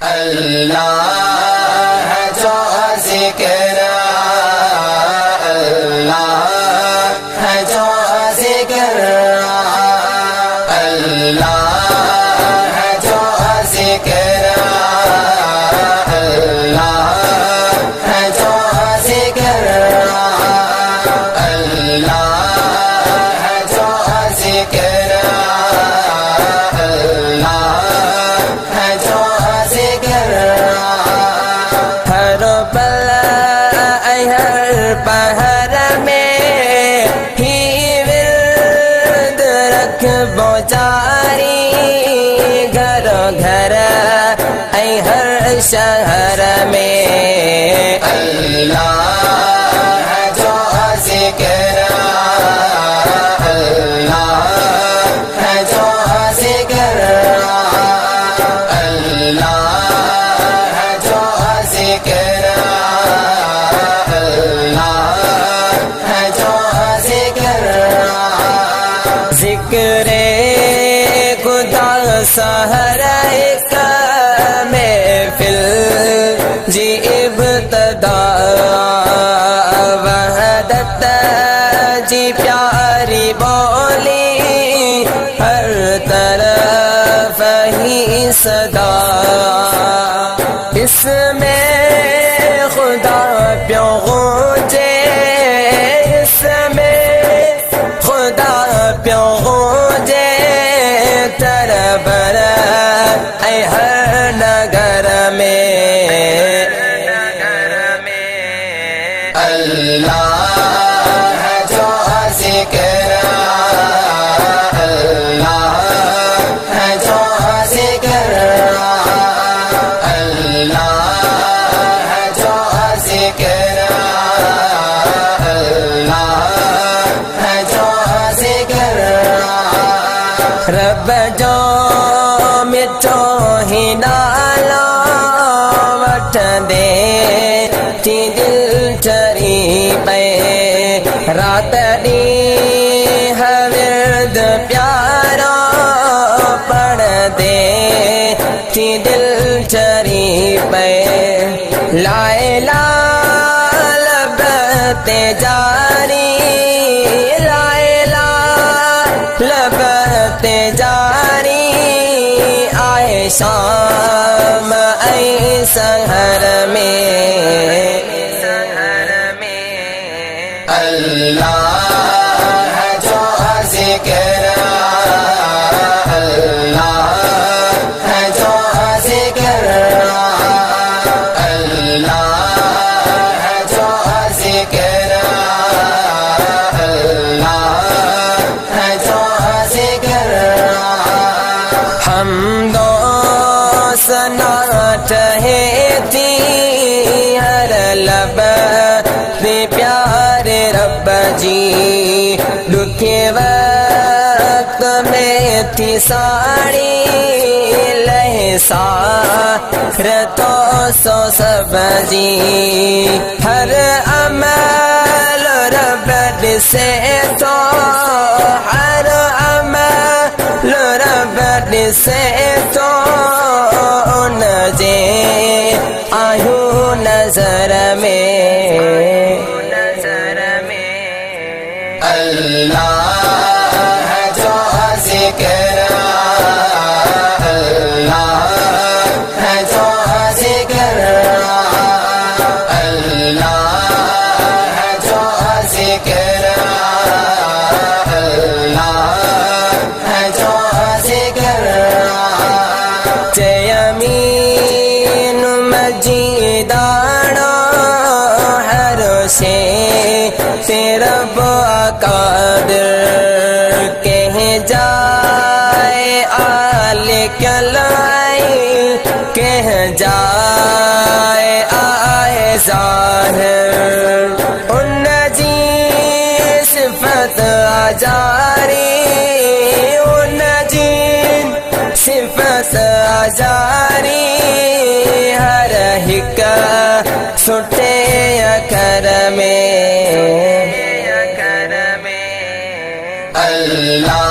اللہ ہے جو ذکر، اللہ ہے جو ذکر، اللہ ہے جو ذکر، اللہ ہے جو ذکر، اللہ ہے جو ذکر، اللہ ہے جو ذکر۔ ہر پل ہر پہر میں ہی ورد رکھ بوچاری، گھر گھر اے ہر شہر میں اللہ ہے جو ذکر، اللہ ہے جو ذکر، اللہ ہے جو ذکر، اللہ ہے جو ذکر۔ ذکر خدا سحر ایک محفل جی ابتدا، وحدت جی پیاری بولی، ہر طرف ہی صدا، اس میں خدا پیوں گونجے، اس میں خدا پیوں گونجے، تربر اے ہر نگر میں اللہ ہے جو ذکر، اللہ ہے جو ذکر، اللہ ہے جو ذکر، اللہ ہے جو ذکر۔ رب جو مٹھو ہی نالا وٹ دے تی دل چری پے، رات ڈی ورد پیارا پڑھ دے تی دل چری پے، لائے لب تے جاری، لائے لب تے جاری، آئے شام اے سحر میں اللہ ہے جو ذکر، اللہ ہے جو ذکر، اللہ ہے جو ذکر، اللہ ہے جو ذکر۔ حمد و ثنا چاہتی ہر لب بے پیارے رب جی، دکھے وقت میں تھی ساڑی لہسار تو سو سبزی، ہر عمل رب سے تو، ہر عمل رب سے تو نجے آیوں نظر میں اللہ ہے جو ذکر، اللہ ہے جو ذکر، اللہ ہے جو ذکر، اللہ ہے جو ذکر۔ جیمین مجیدانو ہر سے تیرا قادر کہہ جائے آل کلائی، کہہ جائے آئے ظاہر، ان جی صفت آجاری، ان جی صفت آجاری، ہر ہک سٹے اکر میں اللہ